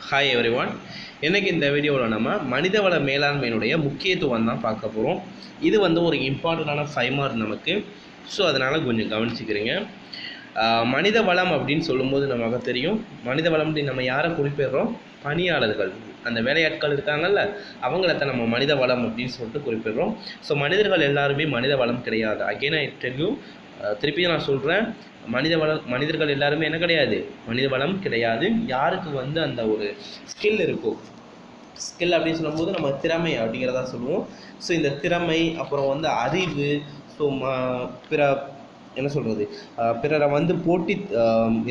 Hi every one. இன்றைக்கி இந்த வீடியோவில் நம்ம மனிதவள மேலாண்மையினுடைய முக்கியத்துவம் தான் பார்க்க போகிறோம். இது ஒரு இம்பார்ட்டண்டான 5 மார்க் நமக்கு. ஸோ அதனால் கொஞ்சம் கவனிச்சுக்கிறீங்க. மனித வளம் அப்படின்னு சொல்லும்போது நமக்கு தெரியும், மனித வளம் அப்படின்னு நம்ம யாரை குறிப்பிடுறோம்? பணியாளர்கள், அந்த வேலையாட்கள் இருக்காங்கல்ல, அவங்கள நம்ம மனித வளம் அப்படின்னு சொல்லிட்டு குறிப்பிடுறோம். ஸோ மனிதர்கள் எல்லாருமே மனித வளம் கிடையாது. அகெயின் ஐ டெல் யூ, திருப்பி நான் சொல்கிறேன், மனிதர்கள் எல்லாருமே என்ன கிடையாது? மனித வளம் கிடையாது. யாருக்கு அந்த ஒரு ஸ்கில் இருக்கும், ஸ்கில் அப்படின்னு சொல்லும்போது நம்ம திறமை அப்படிங்கிறதா சொல்லுவோம். ஸோ இந்த திறமை, அப்புறம் அறிவு, ஸோ பிற என்ன சொல்கிறது, பிறரை போட்டி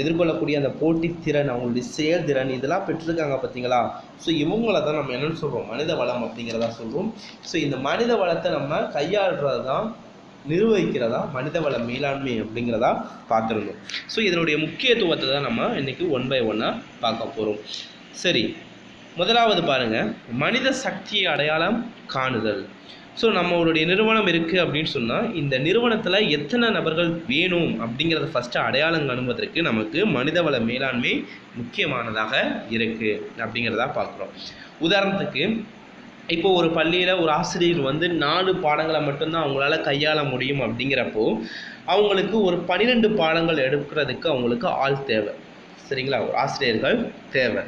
எதிர்கொள்ளக்கூடிய அந்த போட்டித்திறன், அவங்களுடைய செயல்திறன், இதெல்லாம் பெற்றிருக்காங்க பார்த்தீங்களா? ஸோ இவங்கள தான் நம்ம என்னென்னு சொல்கிறோம்? மனித வளம் அப்படிங்கிறதா சொல்கிறோம். ஸோ இந்த மனித வளத்தை நம்ம கையாளுறது தான், நிர்வகிக்கிறதா மனிதவள மேலாண்மை அப்படிங்கிறதா பார்த்துருந்தோம். ஸோ இதனுடைய முக்கியத்துவத்தை தான் நம்ம இன்றைக்கி 1 by 1 பார்க்க போகிறோம். சரி, முதலாவது பாருங்கள், மனித சக்தியை அடையாளம் காணுதல். ஸோ நம்மளுடைய நிறுவனம் இருக்குது அப்படின்னு சொன்னால், இந்த நிறுவனத்தில் எத்தனை நபர்கள் வேணும் அப்படிங்கிறத ஃபஸ்ட்டு அடையாளம் காணுவதற்கு நமக்கு மனிதவள மேலாண்மை முக்கியமானதாக இருக்குது அப்படிங்கிறதா பார்க்குறோம். உதாரணத்துக்கு, இப்போது ஒரு பள்ளியில் ஒரு ஆசிரியர் 4 பாடங்களை மட்டும்தான் அவங்களால கையாள முடியும். அப்படிங்கிறப்போ அவங்களுக்கு ஒரு 12 பாடங்கள் எடுக்கிறதுக்கு அவங்களுக்கு ஆள் தேவை. சரிங்களா? ஒரு ஆசிரியர்கள் தேவை.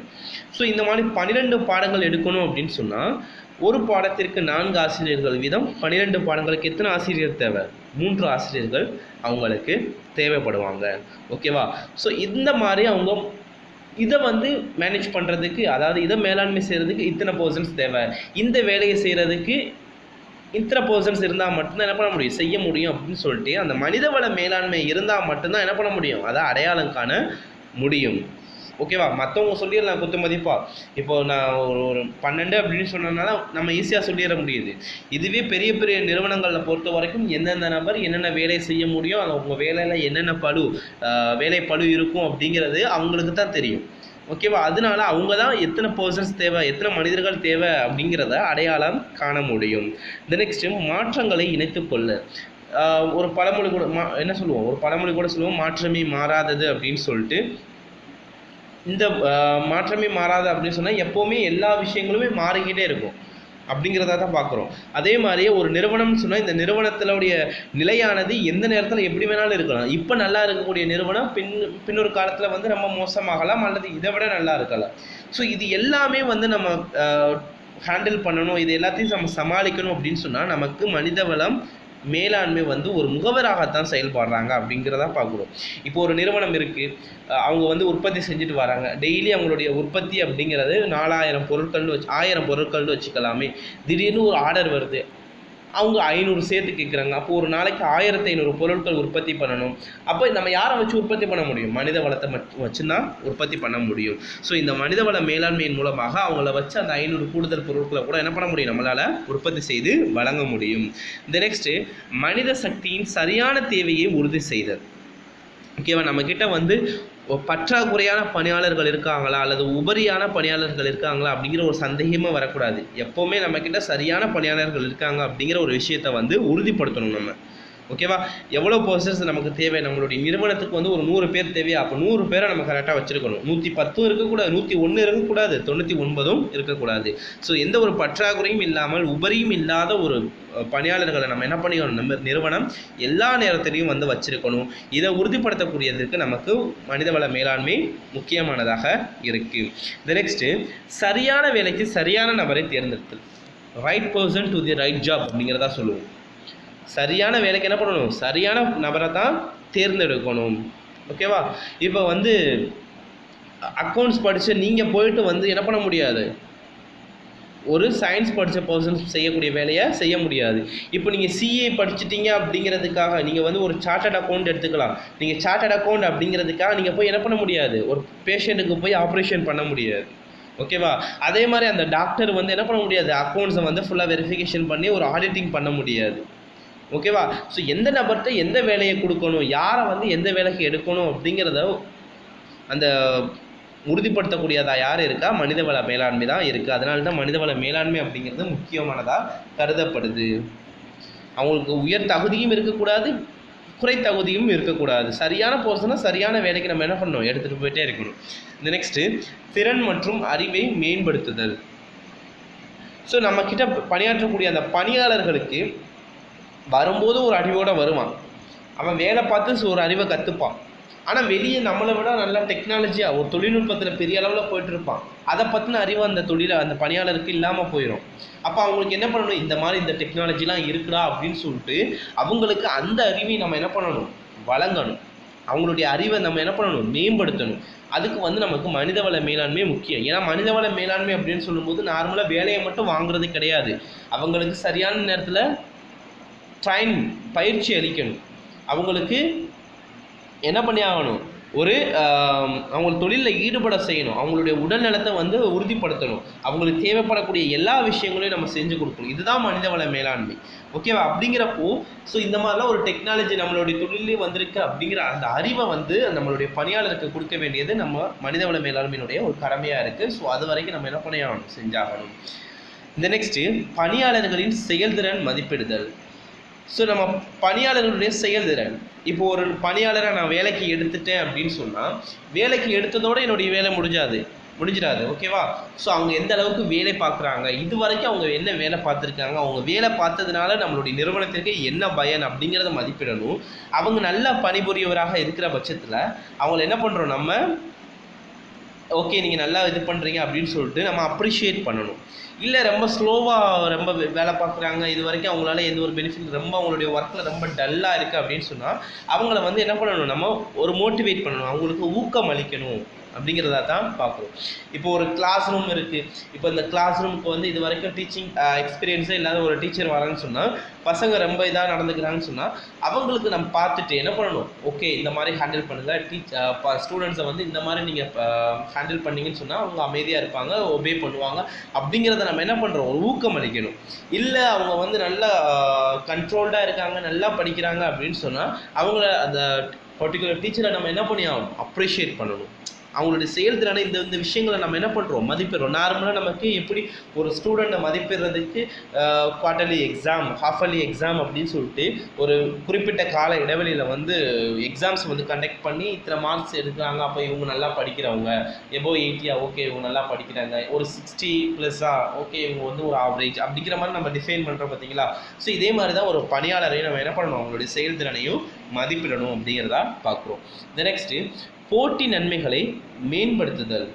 ஸோ இந்த மாதிரி 12 பாடங்கள் எடுக்கணும் அப்படின்னு சொன்னால், ஒரு பாடத்திற்கு 4 ஆசிரியர்கள் வீதம் 12 பாடங்களுக்கு எத்தனை ஆசிரியர் தேவை? 3 ஆசிரியர்கள் அவங்களுக்கு தேவைப்படுவாங்க. ஓகேவா? ஸோ இந்த மாதிரி அவங்க இதை மேனேஜ் பண்ணுறதுக்கு, அதாவது இதை மேலாண்மை செய்கிறதுக்கு இத்தனை பர்சன்ஸ் தேவை, இந்த வேலையை செய்கிறதுக்கு இத்தனை பர்சன்ஸ் இருந்தால் மட்டும்தான் என்ன பண்ண முடியும், செய்ய முடியும் அப்படின்னு சொல்லிட்டு, அந்த மனிதவள மேலாண்மை இருந்தால் மட்டும்தான் என்ன பண்ண முடியும், அதை அடையாளம் காண முடியும். ஓகேவா? மற்றவங்க சொல்லிடலாம் குத்து மதிப்பா, இப்போது நான் ஒரு 12 அப்படின்னு சொன்னதுனால நம்ம ஈஸியாக சொல்லிட முடியுது. இதுவே பெரிய பெரிய நிறுவனங்களில் பொறுத்த வரைக்கும் எந்தெந்த நபர் என்னென்ன வேலை செய்ய முடியும், அது உங்கள் வேலையில் என்னென்ன வேலை பளு இருக்கும் அப்படிங்கிறது அவங்களுக்கு தான் தெரியும். ஓகேவா? அதனால அவங்க தான் எத்தனை பர்சன்ஸ் தேவை, எத்தனை மனிதர்கள் தேவை அப்படிங்கிறத அடையாளம் காண முடியும். இந்த நெக்ஸ்ட்டு, மாற்றங்களை இணைத்துக்கொள்ள. ஒரு பழமொழி கூட என்ன சொல்லுவோம், ஒரு பழமொழி கூட சொல்லுவோம், மாற்றமே மாறாதது அப்படின்னு சொல்லிட்டு. இந்த மாற்றமே மாறாது அப்படின்னு சொன்னால் எப்போவுமே எல்லா விஷயங்களுமே மாறிக்கிட்டே இருக்கும் அப்படிங்கிறத தான் பார்க்குறோம். அதே மாதிரியே ஒரு நிறுவனம்னு சொன்னால், இந்த நிறுவனத்தினுடைய நிலையானது எந்த நேரத்தில் எப்படி வேணாலும் இருக்கலாம். இப்போ நல்லா இருக்கக்கூடிய நிறுவனம் பின்னொரு காலத்தில் ரொம்ப மோசமாகலாம், அல்லது இதை விட நல்லா இருக்கலாம். ஸோ இது எல்லாமே நம்ம ஹேண்டில் பண்ணணும், இது எல்லாத்தையும் நம்ம சமாளிக்கணும் அப்படின்னு சொன்னால், நமக்கு மனிதவளம் மேலாண்மை ஒரு முகவராகத்தான் செயல்படுறாங்க அப்படிங்கிறத பார்க்குறோம். இப்போ ஒரு நிறுவனம் இருக்குது, அவங்க உற்பத்தி செஞ்சுட்டு வராங்க. டெய்லி அவங்களுடைய உற்பத்தி அப்படிங்கிறது 4000 பொருட்கள்னு 1000 பொருட்கள்னு வச்சுக்கலாமே. திடீர்னு ஒரு ஆர்டர் வருது, அவங்க 500 சேர்த்து கேட்குறாங்க. அப்போது ஒரு நாளைக்கு 1500 பொருட்கள் உற்பத்தி பண்ணணும். அப்போ நம்ம யாரை வச்சு உற்பத்தி பண்ண முடியும்? மனித வளத்தை வச்சுதான் உற்பத்தி பண்ண முடியும். ஸோ இந்த மனித வள மேலாண்மையின் மூலமாக அவங்கள வச்சு அந்த 500 கூடுதல் பொருட்களை கூட என்ன பண்ண முடியும், நம்மளால் உற்பத்தி செய்து வழங்க முடியும். இந்த நெக்ஸ்ட்டு, மனித சக்தியின் சரியான தேவையை உறுதி செய்தல். ஓகேவா? நம்மக்கிட்ட பற்றாக்குறையான பணியாளர்கள் இருக்காங்களா, அல்லது உபரியான பணியாளர்கள் இருக்காங்களா அப்படிங்கிற ஒரு சந்தேகமாக வரக்கூடாது. எப்போவுமே நம்மக்கிட்ட சரியான பணியாளர்கள் இருக்காங்க அப்படிங்கிற ஒரு விஷயத்தை உறுதிப்படுத்தணும் நம்ம. ஓகேவா? எவ்வளோ பர்சன்ஸ் நமக்கு தேவை, நம்மளுடைய நிறுவனத்துக்கு ஒரு 100 பேர் தேவையா, அப்போ 100 பேரை நம்ம கரெக்டாக வச்சுருக்கணும். 110 இருக்கக்கூடாது, 101 இருக்கக்கூடாது, 99 இருக்கக்கூடாது. ஸோ எந்த ஒரு பற்றாக்குறையும் இல்லாமல், உபரியும் இல்லாத ஒரு பணியாளர்களை நம்ம என்ன பண்ணிக்கணும், நம்ம நிறுவனம் எல்லா நேரத்திலையும் வச்சுருக்கணும். இதை உறுதிப்படுத்தக்கூடியதற்கு நமக்கு மனிதவள மேலாண்மை முக்கியமானதாக இருக்குது. இந்த நெக்ஸ்ட்டு, சரியான வேலைக்கு சரியான நபரை தேர்ந்தெடுத்தல். Right person to the right job அப்படிங்கிறதா சொல்லுவோம். சரியான வேலைக்கு என்ன பண்ணணும், சரியான நபரை தான் தேர்ந்தெடுக்கணும். ஓகேவா? இப்போ அக்கௌண்ட்ஸ் படித்து நீங்கள் போயிட்டு என்ன பண்ண முடியாது, ஒரு சயின்ஸ் படித்த பர்சன் செய்யக்கூடிய வேலையை செய்ய முடியாது. இப்போ நீங்கள் சிஏ படிச்சிட்டிங்க அப்படிங்கிறதுக்காக நீங்கள் ஒரு சார்ட்டர்ட் அக்கௌண்ட் எடுத்துக்கலாம். நீங்கள் சார்ட்டர்ட் அக்கௌண்ட் அப்படிங்கிறதுக்காக நீங்கள் போய் என்ன பண்ண முடியாது, ஒரு பேஷண்ட்டுக்கு போய் ஆப்ரேஷன் பண்ண முடியாது. ஓகேவா? அதே மாதிரி அந்த டாக்டர் என்ன பண்ண முடியாது, அக்கௌண்ட்ஸை ஃபுல்லாக வெரிஃபிகேஷன் பண்ணி ஒரு ஆடிட்டிங் பண்ண முடியாது. ஓகேவா? ஸோ எந்த நபர்கிட்ட எந்த வேலையை கொடுக்கணும், யாரை எந்த வேலைக்கு எடுக்கணும் அப்படிங்கிறத அந்த உறுதிப்படுத்தக்கூடியதாக யார் இருக்கா, மனிதவள மேலாண்மை தான் இருக்குது. அதனால தான் மனிதவள மேலாண்மை அப்படிங்கிறது முக்கியமானதாக கருதப்படுது. அவங்களுக்கு உயர் தகுதியும் இருக்கக்கூடாது, குறை தகுதியும் இருக்கக்கூடாது. சரியான போர்ஷனை சரியான வேலைக்கு நம்ம என்ன பண்ணணும், எடுத்துகிட்டு போயிட்டே இருக்கணும். இந்த நெக்ஸ்ட்டு திறன் மற்றும் அறிவை மேம்படுத்துதல். ஸோ நம்மக்கிட்ட பணியாற்றக்கூடிய அந்த பணியாளர்களுக்கு வரும்போது ஒரு அறிவோடு வருவான், அவன் வேலை பார்த்து ஒரு அறிவை கற்றுப்பான். ஆனால் வெளியே நம்மளை விட நல்லா டெக்னாலஜியாக ஒரு தொழில்நுட்பத்தில் பெரிய அளவில் போயிட்டுருப்பான். அதை பற்றின அறிவு அந்த பணியாளருக்கு இல்லாமல் போயிடும். அப்போ அவங்களுக்கு என்ன பண்ணணும், இந்த மாதிரி இந்த டெக்னாலஜிலாம் இருக்குடா அப்படின்னு சொல்லிட்டு அவங்களுக்கு அந்த அறிவை நம்ம என்ன பண்ணணும், வழங்கணும். அவங்களுடைய அறிவை நம்ம என்ன பண்ணணும், மேம்படுத்தணும். அதுக்கு நமக்கு மனிதவள மேலாண்மை முக்கியம். ஏன்னா மனிதவள மேலாண்மை அப்படின்னு சொல்லும்போது நார்மலாக வேலையை மட்டும் வாங்குறது கிடையாது, அவங்களுக்கு சரியான நேரத்தில் ட்ரைனிங் பயிற்சி அளிக்கணும். அவங்களுக்கு என்ன பண்ணி ஆகணும், அவங்க தொழிலில் ஈடுபட செய்யணும். அவங்களுடைய உடல்நலத்தை உறுதிப்படுத்தணும். அவங்களுக்கு தேவைப்படக்கூடிய எல்லா விஷயங்களையும் நம்ம செஞ்சு கொடுக்கணும். இதுதான் மனிதவள மேலாண்மை. ஓகேவா? அப்படிங்கிறப்போ இந்த மாதிரிலாம் ஒரு டெக்னாலஜி நம்மளுடைய தொழிலே வந்திருக்கு அப்படிங்கிற அந்த அறிவை நம்மளுடைய பணியாளருக்கு கொடுக்க வேண்டியது நம்ம மனிதவள மேலாண்மையினுடைய ஒரு கடமையாக இருக்குது. ஸோ அது வரைக்கும் நம்ம என்ன பண்ணணும், செஞ்சாகணும். இந்த நெக்ஸ்ட்டு பணியாளர்களின் செயல்திறன் மதிப்பிடுதல். ஸோ நம்ம பணியாளர்களுடைய செயல்திறன், இப்போ ஒரு பணியாளரை நான் வேலைக்கு எடுத்துட்டேன் அப்படின்னு சொன்னால் வேலைக்கு எடுத்ததோடு என்னுடைய வேலை முடிஞ்சிடாது. ஓகேவா? ஸோ அவங்க எந்த அளவுக்கு வேலை பார்க்குறாங்க, இது வரைக்கும் அவங்க என்ன வேலை பார்த்துருக்காங்க, அவங்க வேலை பார்த்ததுனால நம்மளுடைய நிறுவனத்திற்கு என்ன பயன் அப்படிங்கிறத மதிப்பிடணும். அவங்க நல்லா பணிபுரியவராக இருக்கிற பட்சத்தில் அவங்கள என்ன பண்ணுறோம், நம்ம ஓகே நீங்கள் நல்லா இது பண்ணுறீங்க அப்படின்னு சொல்லிட்டு நம்ம அப்ரிஷியேட் பண்ணணும். இல்லை ரொம்ப ஸ்லோவாக ரொம்ப வேலை பார்க்குறாங்க, இது வரைக்கும் அவங்களால எந்த ஒரு பெனிஃபிட், ரொம்ப அவங்களுடைய ஒர்க்கில் ரொம்ப டல்லாக இருக்குது அப்படின்னு சொன்னால் அவங்கள என்ன பண்ணணும், நம்ம ஒரு மோட்டிவேட் பண்ணணும், அவங்களுக்கு ஊக்கம் அளிக்கணும் அப்படிங்கிறதா தான் பார்க்குறோம். இப்போ ஒரு கிளாஸ் ரூம் இருக்குது. இப்போ இந்த கிளாஸ் ரூமுக்கு இது வரைக்கும் டீச்சிங் எக்ஸ்பீரியன்ஸே இல்லாத ஒரு டீச்சர் வரான்னு சொன்னால் பசங்க ரொம்ப இதாக நடந்துக்கிறாங்கன்னு சொன்னால் அவங்களுக்கு நம்ம பார்த்துட்டு என்ன பண்ணணும், ஓகே இந்த மாதிரி ஹேண்டில் பண்ணுங்கள், ஸ்டூடெண்ட்ஸை இந்த மாதிரி நீங்கள் ஹேண்டில் பண்ணிங்கன்னு சொன்னால் அவங்க அமைதியாக இருப்பாங்க, ஒபே பண்ணுவாங்க. அப்படிங்கிறத நம்ம என்ன பண்ணுறோம், ஒரு ஊக்கம் அளிக்கணும். இல்லை அவங்க நல்லா கண்ட்ரோல்டாக இருக்காங்க, நல்லா படிக்கிறாங்க அப்படின்னு சொன்னால் அவங்கள அந்த பர்டிகுலர் டீச்சரை நம்ம என்ன பண்ணி ஆகணும், அப்ரிஷியேட் பண்ணணும். அவங்களுடைய செயல்திறனை இந்த விஷயங்களை நம்ம என்ன பண்ணுறோம், மதிப்பிடுறோம். நார்மலாக நமக்கு எப்படி ஒரு ஸ்டூடெண்ட்டை மதிப்பிடுறதுக்கு குவார்ட்டர்லி எக்ஸாம், ஹாஃபர்லி எக்ஸாம் அப்படின்னு சொல்லிட்டு ஒரு குறிப்பிட்ட கால இடைவெளியில் எக்ஸாம்ஸ் கண்டக்ட் பண்ணி இத்தனை மார்க்ஸ் எடுக்கிறாங்க, அப்போ இவங்க நல்லா படிக்கிறவங்க, எபோ 80 ஓகே இவங்க நல்லா படிக்கிறாங்க, ஒரு 60+ ஓகே இவங்க ஒரு ஆவரேஜ் அப்படிங்கிற மாதிரி நம்ம டிஃபைன் பண்ணுறோம் பார்த்தீங்களா. ஸோ இதே மாதிரி தான் ஒரு பணியாளரையும் நம்ம என்ன பண்ணணும், அவங்களுடைய செயல்திறனையும் மதிப்பிடணும் அப்படிங்கிறதா பார்க்குறோம். இந்த நெக்ஸ்ட்டு போட்டி நன்மைகளை மேம்படுத்துதல்.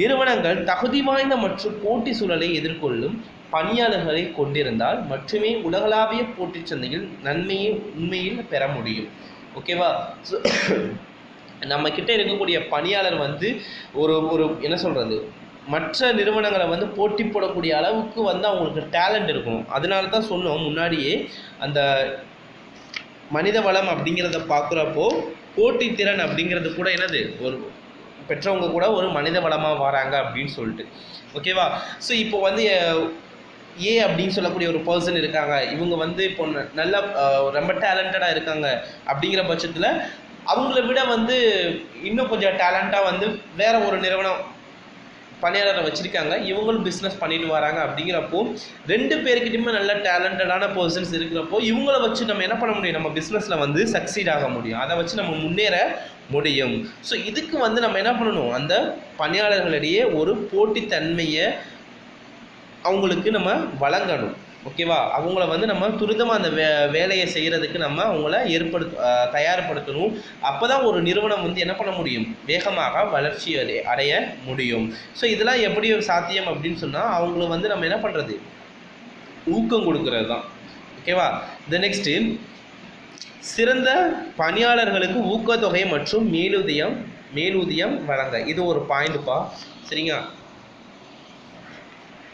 நிறுவனங்கள் தகுதி வாய்ந்த மற்றும் போட்டி சூழலை எதிர்கொள்ளும் பணியாளர்களை கொண்டிருந்தால் மட்டுமே உலகளாவிய போட்டி சந்தையில் நன்மையை உண்மையில் பெற முடியும். ஓகேவா? ஸோ நம்ம கிட்ட இருக்கக்கூடிய பணியாளர் ஒரு என்ன சொல்கிறது, மற்ற நிறுவனங்களை போட்டி போடக்கூடிய அளவுக்கு அவங்களுக்கு டேலண்ட் இருக்கும். அதனால தான் சொன்னோம் முன்னாடியே, அந்த மனித வளம் அப்படிங்கிறத பார்க்குறப்போ போட்டித்திறன் அப்படிங்கிறது கூட என்னது, ஒரு பெற்றவங்க கூட ஒரு மனித வளமாக வராங்க அப்படின்னு சொல்லிட்டு. ஓகேவா? ஸோ இப்போ ஏ அப்படின்னு சொல்லக்கூடிய ஒரு பர்சன் இருக்காங்க, இவங்க இப்போ நல்லா ரொம்ப டேலண்டடாக இருக்காங்க. அப்படிங்கிற பட்சத்தில் அவங்கள விட இன்னும் கொஞ்சம் டேலண்ட்டாக வேற ஒரு நிறுவனம் பணியாளரை வச்சுருக்காங்க, இவங்களும் பிஸ்னஸ் பண்ணிட்டு வராங்க. அப்படிங்கிறப்போ 2 பேருக்கிட்டையுமே நல்ல டேலண்டடான பர்சன்ஸ் இருக்கிறப்போ இவங்கள வச்சு நம்ம என்ன பண்ண முடியும், நம்ம பிஸ்னஸில் சக்சீட் ஆக முடியும், அதை வச்சு நம்ம முன்னேற முடியும். ஸோ இதுக்கு நம்ம என்ன பண்ணணும், அந்த பணியாளர்களிடையே ஒரு போட்டித்தன்மையை அவங்களுக்கு நம்ம வழங்கணும். ஓகேவா? அவங்கள நம்ம துரிதமாக அந்த வேலையை செய்கிறதுக்கு நம்ம அவங்கள தயார்படுத்தணும். அப்போ தான் ஒரு நிறுவனம் என்ன பண்ண முடியும், வேகமாக வளர்ச்சி அடைய முடியும். ஸோ இதெல்லாம் எப்படி சாத்தியம் அப்படின்னு சொன்னால் அவங்கள நம்ம என்ன பண்ணுறது, ஊக்கம் கொடுக்கறது தான். ஓகேவா? இந்த நெக்ஸ்ட்டு சிறந்த பணியாளர்களுக்கு ஊக்கத்தொகை மற்றும் மேலூதியம் வழங்க. இது ஒரு பாயிண்ட்ப்பா, சரிங்க.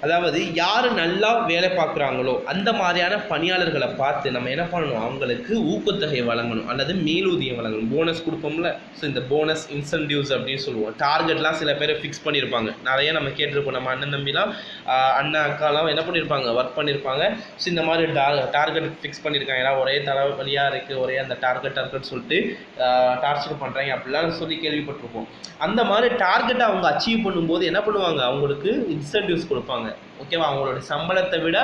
அதாவது யார் நல்லா வேலை பார்க்குறாங்களோ அந்த மாதிரியான பணியாளர்களை பார்த்து நம்ம என்ன பண்ணணும், அவங்களுக்கு ஊக்கத்தொகை வழங்கணும் அல்லது மேலூதியம் வழங்கணும். போனஸ் கொடுப்போம்ல, ஸோ இந்த போனஸ் இன்சென்டிவ்ஸ் அப்படின்னு சொல்லுவோம். டார்கெட்லாம் சில பேர் ஃபிக்ஸ் பண்ணியிருப்பாங்க, நிறைய நம்ம கேட்டிருப்போம். நம்ம அண்ணன் தம்பிலாம் அண்ணா அக்காலாம் என்ன பண்ணியிருப்பாங்க, ஒர்க் பண்ணியிருப்பாங்க. ஸோ இந்த மாதிரி டார்கெட் ஃபிக்ஸ் பண்ணியிருக்காங்க, ஏன்னா ஒரே தலைவலியாக இருக்குது, ஒரே அந்த டார்கெட் சொல்லிட்டு டார்ச்சர் பண்ணுறாங்க அப்படிலாம் சொல்லி கேள்விப்பட்டிருப்போம். அந்த மாதிரி டார்கெட்டை அவங்க அச்சீவ் பண்ணும்போது என்ன பண்ணுவாங்க, அவங்களுக்கு இன்சென்டிவ்ஸ் கொடுப்பாங்க. ஓகேவா? அவங்களோட சம்பளத்தை விட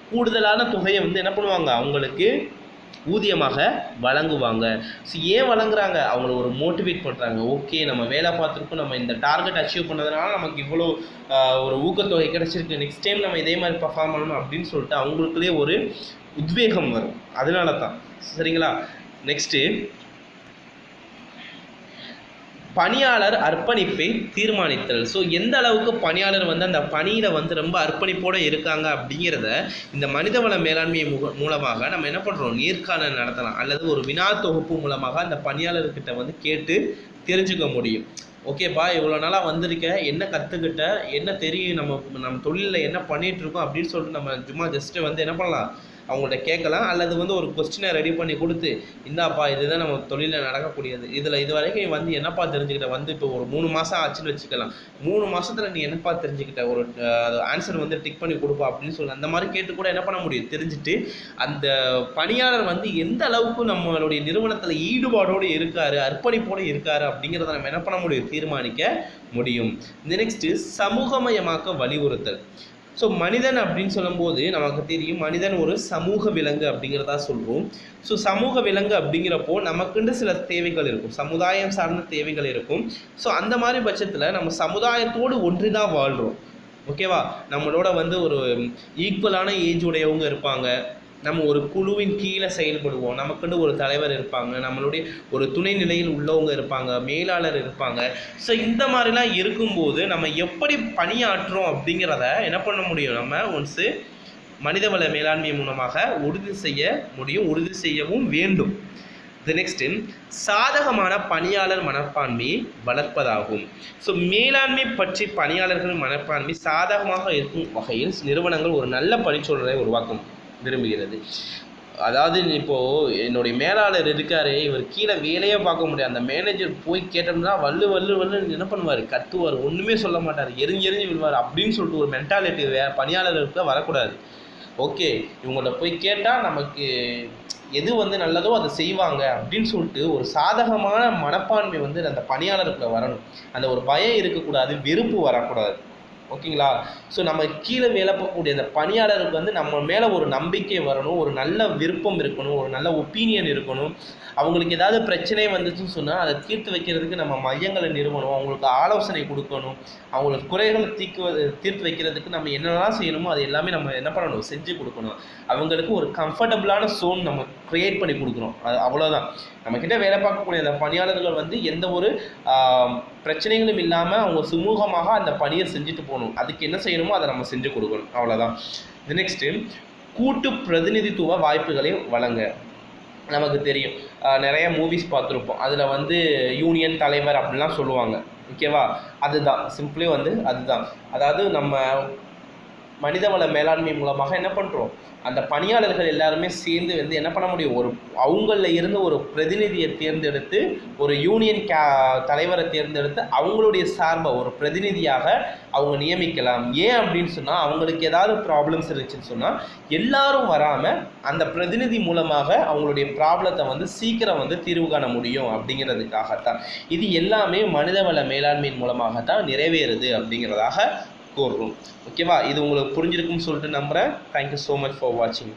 கூடுதலான தொகையை என்ன பண்ணுவாங்க, அவங்களுக்கு ஊதியமாக வழங்குவாங்க. ஸோ ஏன் வழங்குறாங்க? அவங்கள ஒரு மோட்டிவேட் பண்ணுறாங்க. ஓகே, நம்ம வேலை பார்த்துருக்கோம், நம்ம இந்த டார்கெட் அச்சீவ் பண்ணதுனால நமக்கு இவ்வளோ ஒரு ஊக்கத்தொகை கிடச்சிருக்கு, நெக்ஸ்ட் டைம் நம்ம இதே மாதிரி பர்ஃபார்ம் பண்ணணும் அப்படின்னு சொல்லிட்டு அவங்களுக்குள்ளே ஒரு உத்வேகம் வரும். அதனால தான். சரிங்களா? நெக்ஸ்ட்டு, பணியாளர் அர்ப்பணிப்பை தீர்மானித்தல். ஸோ எந்த அளவுக்கு பணியாளர் வந்து அந்த பணியில் வந்து ரொம்ப அர்ப்பணிப்போடு இருக்காங்க அப்படிங்கிறத இந்த மனிதவள மேலாண்மை மூலமாக நம்ம என்ன பண்ணுறோம், நேர்காணல் நடத்தலாம், அல்லது ஒரு வினா தொகுப்பு மூலமாக அந்த பணியாளர்கிட்ட வந்து கேட்டு தெரிஞ்சுக்க முடியும். ஓகேப்பா, இவ்வளோ நாளாக வந்திருக்க, என்ன கற்றுக்கிட்ட, என்ன தெரியும், நம்ம தொழிலில் என்ன பண்ணிகிட்ருக்கோம் அப்படின்னு சொல்லிட்டு நம்ம சும்மா ஜஸ்ட்டு வந்து என்ன பண்ணலாம், அவங்கள்ட்ட கேட்கலாம். அல்லது வந்து ஒரு கொஸ்டினை ரெடி பண்ணி கொடுத்து, இந்தாப்பா இதுதான் நம்ம தொழிலில் நடக்கக்கூடியது, இதில் இது வரைக்கும் வந்து என்னப்பா தெரிஞ்சுக்கிட்ட, வந்து இப்போ ஒரு 3 மாதம் ஆச்சுன்னு வச்சுக்கலாம், 3 மாதத்தில் நீ என்னப்பா தெரிஞ்சுக்கிட்ட, ஒரு ஆன்சர் வந்து டிக் பண்ணி கொடுப்பா அப்படின்னு சொல்லி அந்த மாதிரி கேட்டு கூட என்ன பண்ண முடியும், தெரிஞ்சுட்டு அந்த பணியாளர் வந்து எந்த அளவுக்கு நம்மளுடைய நிறுவனத்தில் ஈடுபாடோடு இருக்காரு, அர்ப்பணிப்போடு இருக்காரு அப்படிங்கிறத நம்ம என்ன பண்ண முடியும், தீர்மானிக்க முடியும். இந்த நெக்ஸ்ட்டு, சமூகமயமாக்க வலியுறுத்தல். ஸோ மனிதன் அப்படின்னு சொல்லும்போது நமக்கு தெரியும், மனிதன் ஒரு சமூக விலங்கு அப்படிங்கிறதா சொல்கிறோம். ஸோ சமூக விலங்கு அப்படிங்கிறப்போ நமக்குன்னு சில தேவைகள் இருக்கும், சமுதாயம் சார்ந்த தேவைகள் இருக்கும். ஸோ அந்த மாதிரி பட்சத்தில் நம்ம சமுதாயத்தோடு ஒன்றி தான் வாழ்கிறோம். ஓகேவா? நம்மளோட வந்து ஒரு ஈக்குவலான ஏஜ் உடையவங்க இருப்பாங்க, நம்ம ஒரு குழுவின் கீழே செயல்படுவோம், நமக்குன்னு ஒரு தலைவர் இருப்பாங்க, நம்மளுடைய ஒரு துணை நிலையில் உள்ளவங்க இருப்பாங்க, மேலாளர் இருப்பாங்க. ஸோ இந்த மாதிரிலாம் இருக்கும்போது நம்ம எப்படி பணியாற்றுறோம் அப்படிங்கிறத என்ன பண்ண முடியும், நம்ம ஒன்ஸு மனிதவள மேலாண்மை மூலமாக உறுதி செய்ய முடியும், உறுதி செய்யவும் வேண்டும். தி நெக்ஸ்ட்டு, சாதகமான பணியாளர் மனப்பான்மையை வளர்ப்பதாகும். ஸோ மேலாண்மை பற்றி பணியாளர்கள் மனப்பான்மை சாதகமாக இருக்கும் வகையில் நிறுவனங்கள் ஒரு நல்ல பணிச்சூழலை உருவாக்கும் விரும்புகிறது. அதாவது இப்போது என்னுடைய மேலாளர் இருக்கார், இவர் கீழே வேலையே பார்க்க முடியாது, அந்த மேனேஜர் போய் கேட்டோம்னா வல்லு என்ன பண்ணுவார், கத்துவார், ஒன்றுமே சொல்ல மாட்டார், எரிஞ்சு விழுவார் அப்படின்னு சொல்லிட்டு ஒரு மென்டாலிட்டி பணியாளருக்கு வரக்கூடாது. ஓகே, இவங்கள்ட்ட போய் கேட்டால் நமக்கு எது வந்து நல்லதோ அதை செய்வாங்க அப்படின்னு சொல்லிட்டு ஒரு சாதகமான மனப்பான்மை வந்து அந்த பணியாளருக்குள்ள வரணும். அந்த ஒரு பயம் இருக்கக்கூடாது, வெறுப்பு வரக்கூடாது. ஓகேங்களா? ஸோ நம்ம கீழே வேலை பார்க்கக்கூடிய அந்த பணியாளருக்கு வந்து நம்ம மேலே ஒரு நம்பிக்கை வரணும், ஒரு நல்ல விருப்பம் இருக்கணும், ஒரு நல்ல ஒப்பீனியன் இருக்கணும். அவங்களுக்கு ஏதாவது பிரச்சனை வந்துச்சுன்னு சொன்னால் அதை தீர்த்து வைக்கிறதுக்கு நம்ம மையங்களை நிறுவனம், அவங்களுக்கு ஆலோசனை கொடுக்கணும், அவங்களுக்கு குறைகளை தீர்த்து வைக்கிறதுக்கு நம்ம என்னெல்லாம் செய்யணுமோ அது எல்லாமே நம்ம என்ன பண்ணணும், செஞ்சு கொடுக்கணும். அவங்களுக்கு ஒரு கம்ஃபர்டபுளான சோன் நம்ம க்ரியேட் பண்ணி கொடுக்குறோம். அது அவ்வளோதான். நம்மக்கிட்ட வேலை பார்க்கக்கூடிய அந்த பணியாளர்கள் வந்து எந்த ஒரு பிரச்சனைகளும் இல்லாமல் அவங்க சுமூகமாக அந்த பணியை செஞ்சுட்டு போகணும். அதுக்கு என்ன செய்யணுமோ அதை நம்ம செஞ்சு கொடுக்கணும். அவ்வளோதான். இது நெக்ஸ்ட்டு, கூட்டு பிரதிநிதித்துவ வாய்ப்புகளை வழங்க. நமக்கு தெரியும், நிறைய மூவிஸ் பார்த்துருப்போம், அதில் வந்து யூனியன் தலைவர் அப்படின்லாம் சொல்லுவாங்க. ஓகேவா? அதுதான் சிம்பிளி வந்து அதுதான். அதாவது நம்ம மனிதவள மேலாண்மை மூலமாக என்ன பண்ணுறோம், அந்த பணியாளர்கள் எல்லாருமே சேர்ந்து வந்து என்ன பண்ண முடியும், ஒரு அவங்களில் இருந்து ஒரு பிரதிநிதியை தேர்ந்தெடுத்து, ஒரு யூனியன் தலைவரை தேர்ந்தெடுத்து அவங்களுடைய சார்பாக ஒரு பிரதிநிதியாக அவங்க நியமிக்கலாம். ஏன் அப்படின்னு சொன்னால், அவங்களுக்கு ஏதாவது ப்ராப்ளம்ஸ் இருந்துச்சுன்னு சொன்னால் எல்லாரும் வராமல் அந்த பிரதிநிதி மூலமாக அவங்களுடைய ப்ராப்ளத்தை வந்து சீக்கிரம் வந்து தீர்வு காண முடியும் அப்படிங்கிறதுக்காகத்தான். இது எல்லாமே மனிதவள மேலாண்மையின் மூலமாகத்தான் நிறைவேறுது அப்படிங்கிறதாக கூறுறோம். ஓகேவா? இது உங்களுக்கு புரிஞ்சிருக்குன்னு சொல்லிட்டு நம்புகிறேன். தேங்க்யூ ஸோ மச் ஃபார் வாட்சிங்.